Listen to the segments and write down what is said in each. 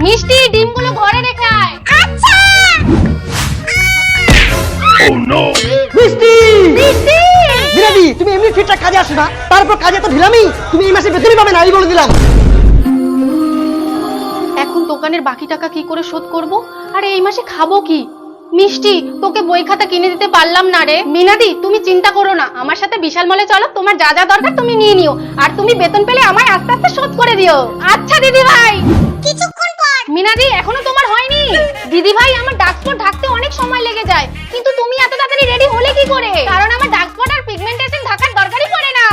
মিষ্টি ডিমগুলো ঘরে রেখে আয়। আচ্ছা। মিষ্টি মিষ্টি বিরাদি, তুমি এমনি ঠিকঠাক কাজে আসো না, তারপর কাজে তো ঢিলামি। তুমি এই মাসে বেতনই পাবে না, আমি বলে দিলাম। এখন দোকানের বাকি টাকা কি করে শোধ করব? আর এই মাসে খাবো কি? মিষ্টি, তোকে বই খাতা কিনে দিতে পারলাম না রে। মিনাদি, তুমি চিন্তা করো না, আমার সাথে বিশাল মলে চলো, তোমার যা যা দরকার তুমি নিয়ে নিও, আর তুমি বেতন পেলে আমায় আস্তে আস্তে শোধ করে দিও। আচ্ছা দিদি ভাই। কিছুক্ষণ পর। মিনাদি, এখনো তোমার হয়নি? দিদি ভাই, আমার ডার্ক স্পট ঢাকতে অনেক সময় লেগে যায়, কিন্তু তুমি এত তাড়াতাড়ি রেডি হলে কি করে? কারণ আমার ডার্ক স্পট আর পিগমেন্টেশন ঢাকার দরকারই পড়ে না।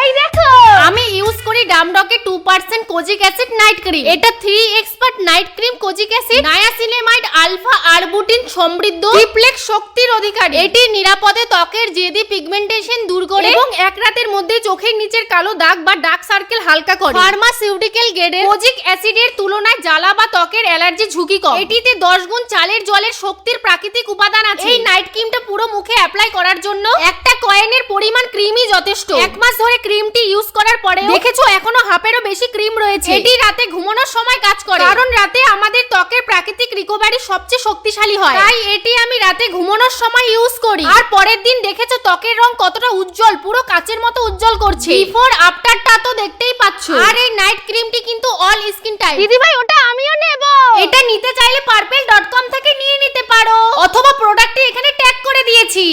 এই দেখো, আমি ইউজ করি ডামডকের 2% কোজিক অ্যাসিড নাইট ক্রিম। এটা 3 expert night cream kojic acid, niacinamide, alpha arbutin সমৃদ্ধ, ট্রিপ্লেক্স শক্তির অধিকারী। এটি নিরাপদে ত্বকের জেদি পিগমেন্টেশন দূর করে এবং এক রাতের মধ্যে চোখের নিচের কালো দাগ বা ডার্ক সার্কেল হালকা করে। ফার্মাসিউটিক্যাল গ্রেডের কোজিক অ্যাসিডের তুলনায় জ্বালা বা ত্বকের অ্যালার্জি ঝুঁকি কম। এটিতে 10 গুণ চালের জলের শক্তির প্রাকৃতিক উপাদান আছে। এই নাইট ক্রিমটা পুরো মুখে অ্যাপ্লাই করার জন্য একটা কয়েনের পরিমাণ ক্রিমই যথেষ্ট। এক মাস ধরে ক্রিমটি ইউজ করার পরে দেখেছো এখনো হাফেরও বেশি ক্রিম রয়েছে। এটি রাতে ঘুমানোর সময় কাজ করে, কারণ রাতে আমাদের ত্বকের প্রাকৃতিক রিকভারি সবচেয়ে শক্তিশালী হয়। তাই এটি আমি রাতে ঘুমানোর সময় ইউজ করি। আর পরের দিন দেখেছো ত্বকের রং কতটা উজ্জ্বল, পুরো কাচের মতো উজ্জ্বল করছে। বিফোর আফটারটা তো দেখতেই পাচ্ছো। আর এই নাইট ক্রিমটি কিন্তু অল স্কিন টাইপ। দিদি ভাই, ওটা আমিও নেব। এটা নিতে চাইলে purple.com থেকে নিয়ে নিতে পারো, অথবা প্রোডাক্টটি এখানে ট্যাগ করে দিয়েছি।